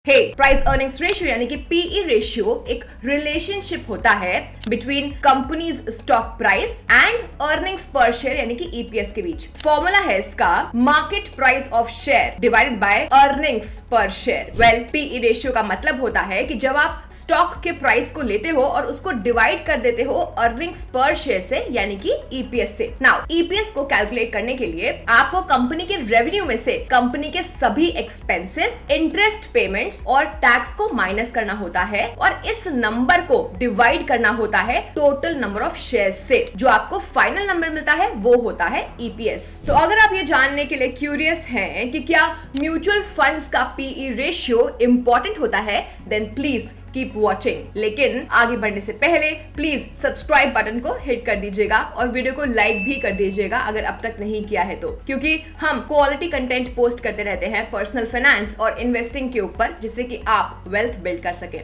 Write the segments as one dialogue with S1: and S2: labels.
S1: Price earnings ratio यानी कि PE ratio एक रिलेशनशिप होता है between companies stock price and earnings पर शेयर यानी कि ईपीएस के बीच। फॉर्मूला है इसका market price of share divided by earnings पर शेयर। वेल, पीई रेशियो का मतलब होता है कि जब आप स्टॉक के प्राइस को लेते हो और उसको डिवाइड कर देते हो अर्निंग्स पर शेयर से यानी कि ईपीएस से। नाउ ईपीएस को कैलकुलेट करने के लिए आपको कंपनी के रेवेन्यू में से कंपनी के सभी एक्सपेंसेस, इंटरेस्ट पेमेंट्स और टैक्स को माइनस करना होता है और इस नंबर को डिवाइड करना होता है टोटल नंबर ऑफ शेयर्स से। जो आपको फाइनल नंबर मिलता है वो होता है ईपीएस। तो अगर आप ये जानने के लिए क्यूरियस हैं कि क्या म्यूचुअल फंड्स का पीई रेशियो इंपॉर्टेंट होता है, देन प्लीज कीप वॉचिंग। लेकिन आगे बढ़ने से पहले प्लीज सब्सक्राइब बटन को हिट कर दीजिएगा और वीडियो को लाइक भी कर दीजिएगा अगर अब तक नहीं किया है तो, क्योंकि हम क्वालिटी कंटेंट पोस्ट करते रहते हैं पर्सनल फाइनेंस और इन्वेस्टिंग के ऊपर, जिससे कि आप वेल्थ बिल्ड कर सकें।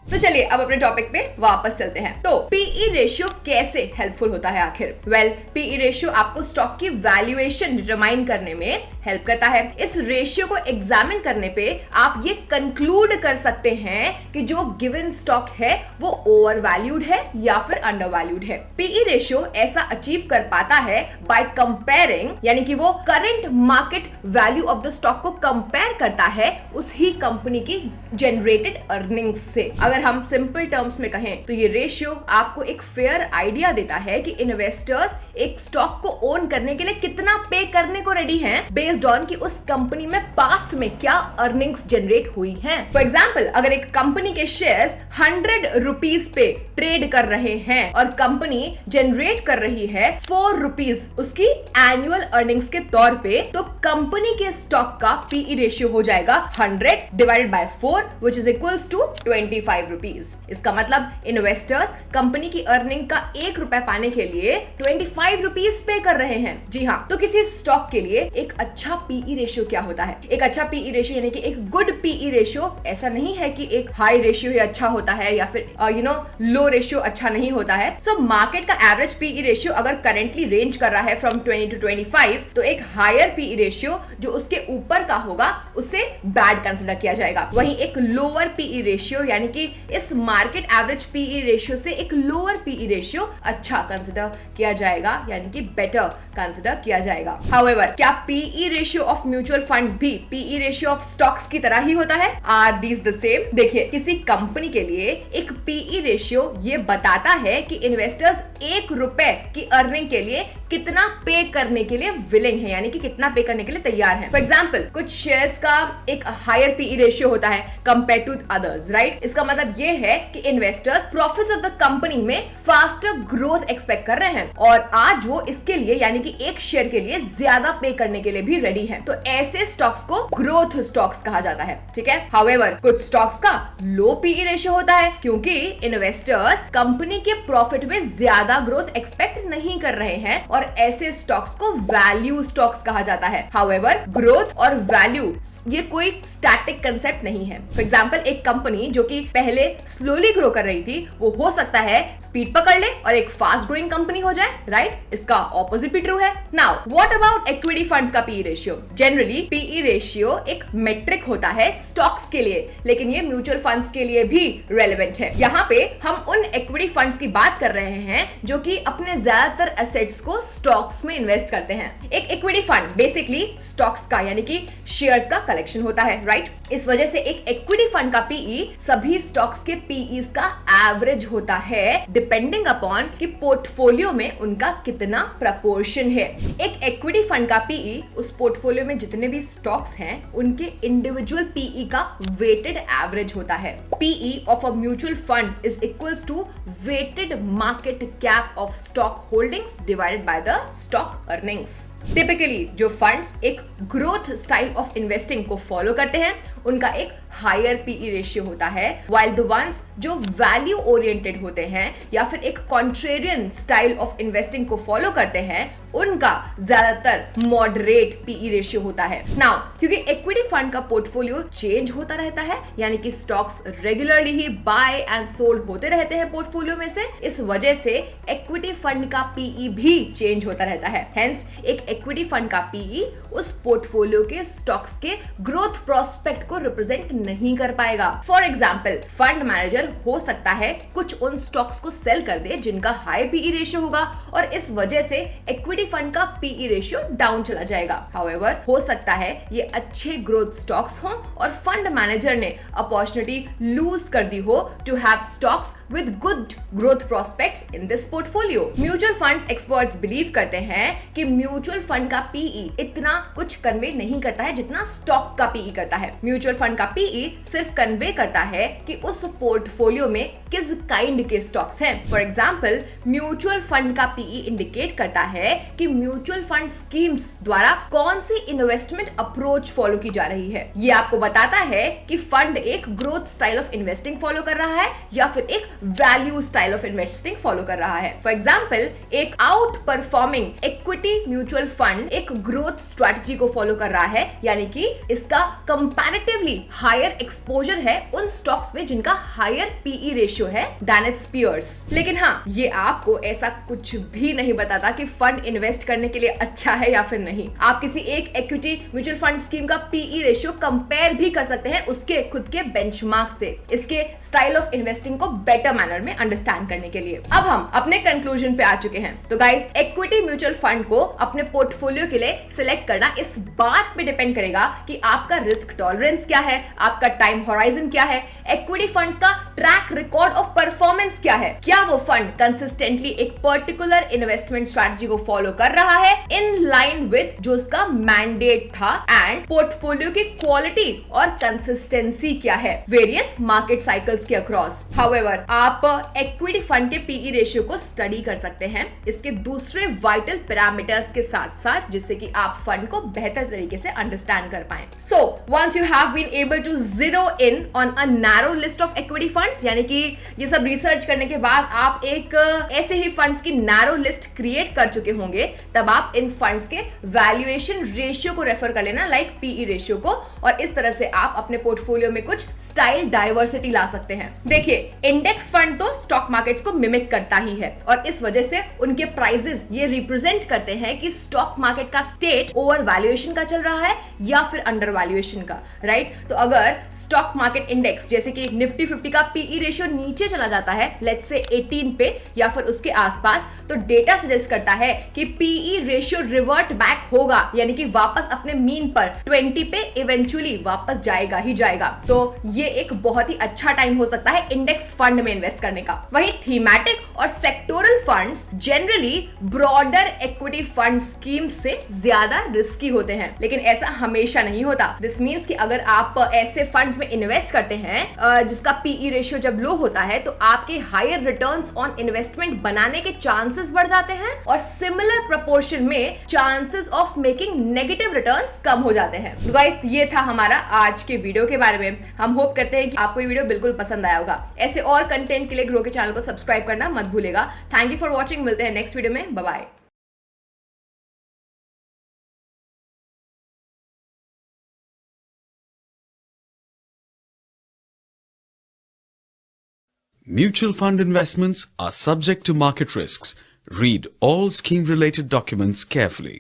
S1: तो चलिए अब अपने टॉपिक पे वापस चलते हैं। तो पीई रेशियो कैसे हेल्पफुल होता है आखिर? वेल, पीई रेशियो आपको स्टॉक की वैल्यूएशन डिटरमाइन करने में हेल्प करता है। इस रेशियो को एग्जामिन करने पे आप ये कंक्लूड कर सकते हैं कि जो गिवन स्टॉक है वो ओवर वैल्यूड है या फिर अंडर वैल्यूड है। पीई रेशियो ऐसा अचीव कर पाता है बाय कंपेयरिंग, यानी कि वो current market value of the stock को कंपेयर करता है उस ही कंपनी की जनरेटेड अर्निंग्स से। अगर हम सिंपल टर्म्स में कहें तो ये रेशियो आपको एक फेयर आइडिया देता है कि इन्वेस्टर्स एक स्टॉक को ओन करने के लिए कितना पे करने को रेडी हैं बेस्ड ऑन कि उस कंपनी में पास्ट में क्या अर्निंग्स जनरेट हुई हैं। फॉर एग्जांपल, अगर एक कंपनी के शेयर्स 100 रुपीज पे ट्रेड कर रहे हैं और कंपनी जनरेट कर रही है 4 रुपीज उसकी एनुअल अर्निंग्स के तौर पे, तो कंपनी के स्टॉक का पीई रेशियो हो जाएगा 100 divided by 4 which is equals to 25 rupees. इसका मतलब इन्वेस्टर्स कंपनी की अर्निंग का 1 रुपए पाने के लिए 25 रुपीज पे कर रहे हैं। जी हाँ, तो किसी स्टॉक के लिए एक अच्छा पीई रेशियो क्या होता है? एक अच्छा पीई रेशियो यानी कि एक गुड पीई रेशियो ऐसा नहीं है कि एक हाई रेशियो ही अच्छा होता है या फिर लो रेशियो अच्छा नहीं होता है। सो मार्केट का एवरेज पीई रेशियो अगर करेंटली रेंज कर रहा है फ्रॉम 20 to 25, तो एक हायर पीई रेशियो जो उसके ऊपर का होगा उसे बैड कंसिडर किया जाएगा। वहीं एक लोअर पीई रेशियो यानी कि इस मार्केट एवरेज पीई रेशियो से एक लोअर पीई रेशियो अच्छा कंसिडर किया जाएगा, यानी कि बेटर कंसिडर किया जाएगा। हाउएवर, क्या PE ratio of mutual funds भी पीई रेशियो ऑफ स्टॉक्स की तरह ही होता है? Are these the same? देखिए, किसी कंपनी के लिए एक पीई रेशियो ये बताता है कि इन्वेस्टर्स 1 रुपए की अर्निंग के लिए कितना पे करने के लिए विलिंग है, यानी कि कितना पे करने के लिए तैयार है। फॉर एग्जाम्पल, कुछ शेयर्स का एक हायर पीई रेशियो होता है कंपेयर टू अदर्स, राइट? इसका मतलब ये है कि investors profits of the company में फास्टर ग्रोथ एक्सपेक्ट कर रहे हैं और आज वो इसके लिए यानी कि एक शेयर के लिए ज्यादा पे करने के लिए भी रेडी है। तो ऐसे स्टॉक्स को ग्रोथ स्टॉक्स कहा जाता है, ठीक है? हाउएवर, कुछ स्टॉक्स का लो पीई रेशियो होता है क्योंकि इन्वेस्टर्स कंपनी के प्रॉफिट में ज्यादा ग्रोथ एक्सपेक्ट नहीं कर रहे हैं और ऐसे स्टॉक्स को वैल्यू स्टॉक्स कहा जाता है। हाउएवर, ग्रोथ और वैल्यू ये कोई स्टैटिक कंसेप्ट नहीं है। फॉर एग्जांपल, एक कंपनी जो कि पहले स्लोली ग्रो कर रही थी वो हो सकता है स्पीड पकड़ ले और एक फास्ट ग्रोइंग कंपनी हो जाए, राइट? इसका ऑपोजिट भी ट्रू है। Now what about equity funds का PE ratio? Generally PE ratio एक मेट्रिक होता है स्टॉक्स के लिए, लेकिन ये म्यूचुअल फंड्स के लिए भी रेलेवेंट है। यहाँ पे हम उन इक्विटी फंड्स की बात कर रहे हैं जो कि अपने ज्यादातर एसेट्स को स्टॉक्स में इन्वेस्ट करते हैं। एक इक्विटी फंड बेसिकली स्टॉक्स का यानी कि शेयर्स का कलेक्शन होता है, राइट? इस वजह से एक इक्विटी फंड का पीई सभी स्टॉक्स के पीईस का एवरेज होता है डिपेंडिंग अपॉन कि पोर्टफोलियो में उनका कितना प्रपोर्शन है। एक इक्विटी फंड का पीई उस पोर्टफोलियो में जितने भी स्टॉक्स हैं उनके इंडिविजुअल पीई का वेटेड एवरेज होता है। PE of a mutual fund is equals to weighted market cap of stock holdings divided by the stock earnings. Typically जो फंड्स एक ग्रोथ स्टाइल ऑफ इन्वेस्टिंग को फॉलो करते हैं उनका एक हायर पीई रेशियो होता है, while the ones जो वैल्यू ओरिएंटेड होते हैं या फिर एक कॉन्ट्रेरियन स्टाइल ऑफ इन्वेस्टिंग को फॉलो करते हैं उनका ज्यादातर मॉडरेट पीई रेशियो होता है। नाउ क्योंकि इक्विटी फंड का पोर्टफोलियो चेंज होता रहता है यानी कि स्टॉक्स रेगुलरली ही बाय एंड सोल्ड होते रहते हैं पोर्टफोलियो में से, इस वजह से इक्विटी फंड का पीई भी चेंज होता रहता है। हेंस एक इक्विटी फंड का पीई उस पोर्टफोलियो के स्टॉक्स के ग्रोथ प्रोस्पेक्ट को रिप्रेजेंट नहीं कर पाएगा। फॉर एग्जाम्पल, फंड मैनेजर हो सकता है कुछ उन स्टॉक्स को सेल कर दे जिनका हाई पीई रेशियो होगा और इस वजह से इक्विटी फंड का पीई रेशियो डाउन चला जाएगा। हाउएवर, हो सकता है ये अच्छे ग्रोथ स्टॉक्स हों और फंड मैनेजर ने अपॉर्चुनिटी लूज कर दी हो to have stocks with good growth prospects in this portfolio. Mutual funds experts believe करते हैं कि म्यूचुअल फंड का पीई इतना कुछ कन्वे नहीं करता है जितना स्टॉक का पीई करता है। म्यूचुअल फंड का पीई सिर्फ कन्वे करता है कि उस पोर्टफोलियो में किस काइंड के स्टॉक्स हैं। फॉर एग्जाम्पल, म्यूचुअल फंड का पीई इंडिकेट करता है कि म्यूचुअल फंड स्कीम्स द्वारा कौन सी इन्वेस्टमेंट अप्रोच फॉलो की जा रही है। ये आपको बताता है कि फंड एक growth style of investing follow कर रहा है या फिर एक value style of investing follow कर रहा है। फॉर एग्जाम्पल, एक out performing equity mutual fund एक ग्रोथ स्ट्रेटजी को फॉलो कर रहा है, यानी कि इसका कंपैरेटिवली हायर एक्सपोजर है उन स्टॉक्स में जिनका हायर पीई रेशियो है देन इट्स पीयर्स। लेकिन हाँ, ये आपको ऐसा कुछ भी नहीं बताता कि फंड इन्वेस्ट करने के लिए अच्छा है या फिर नहीं। आप किसी एक इक्विटी म्यूचुअल फंड स्कीम का पीई रेशियो कंपेयर भी कर सकते हैं उसके खुद के बेंचमार्क से, इसके स्टाइल ऑफ इन्वेस्टिंग को बेटर मैनर में अंडरस्टैंड करने के लिए। अब हम अपने कंक्लूजन पे आ चुके हैं। तो गाइस, इक्विटी म्यूचुअल फंड को अपने पोर्टफोलियो के लिए सिलेक्ट करना इस बात पे डिपेंड करेगा कि आपका रिस्क टॉलरेंस क्या है, आपका टाइम होराइजन क्या है, इक्विटी फंड्स का ट्रैक रिकॉर्ड ऑफ परफॉर्मेंस क्या है, क्या वो फंड कंसिस्टेंटली एक पर्टिकुलर इन्वेस्टमेंट स्ट्रेटजी को फॉलो कर रहा है इन लाइन विद जो उसका मैंडेट था, एंड पोर्टफोलियो की क्वालिटी और कंसिस्टेंसी क्या है वेरियस मार्केट साइकिल्स के अक्रॉस। हाउएवर, आप इक्विटी फंड के पीई रेशियो को स्टडी कर सकते हैं इसके दूसरे वाइटल पैरामीटर्स के साथ साथ, जिससे कि आप फंड को बेहतर तरीके से अंडरस्टैंड कर पाएं। So once you have been able to zero in on a narrow list of equity funds, यानी कि ये सब रिसर्च करने के बाद आप एक ऐसे ही फंड्स की नैरो लिस्ट क्रिएट कर चुके होंगे, तब आप इन फंड्स के वैल्यूएशन रेशियो को रेफर कर लेना, लाइक पीई रेशियो को, और इस तरह से आप अपने पोर्टफोलियो में कुछ स्टाइल डाइवर्सिटी ला सकते हैं। देखिए, इंडेक्स फंड तो स्टॉक मार्केट्स को मिमिक करता ही है और इस वजह से उनके प्राइसेस ये रिप्रेजेंट करते हैं कि स्टॉक मार्केट का स्टेट ओवर वैल्यूएशन का चल रहा है या फिर अंडर वैल्यूएशन का, राइट। तो अगर स्टॉक मार्केट इंडेक्स जैसे कि निफ्टी 50 का पीई रेशियो नीचे चला जाता है, लेट्स से 18 पे या फिर उसके आसपास, तो डेटा सजेस्ट करता है कि पीई रेशियो रिवर्ट बैक होगा, यानी कि वापस अपने मीन पर 20 पे इवेंचुअली वापस जाएगा ही जाएगा। तो ये एक बहुत ही अच्छा टाइम हो सकता है इंडेक्स फंड में इन्वेस्ट करने का। वहीं थीमेटिक और sectoral funds generally broader equity fund scheme से ज्यादा रिस्की होते हैं, लेकिन ऐसा हमेशा नहीं होता। दिस मींस कि अगर आप ऐसे फंड्स में इन्वेस्ट करते हैं जिसका पीई रेशियो जब लो होता है, तो आपके हायर रिटर्न्स ऑन इन्वेस्टमेंट बनाने के चांसेस बढ़ जाते हैं और सिमिलर प्रोपोर्शन में chances of making negative returns कम हो जाते हैं। तो गाइस, ये था हमारा आज के वीडियो के बारे में। हम होप करते हैं कि आपको ये वीडियो बिल्कुल पसंद आया होगा। ऐसे और कंटेंट के लिए ग्रो के चैनल को सब्सक्राइब करना मत भूलेगा। Thank you for watching. मिलते हैं नेक्स्ट वीडियो में। Bye bye.
S2: Mutual fund investments are subject to market risks. Read all scheme-related documents carefully.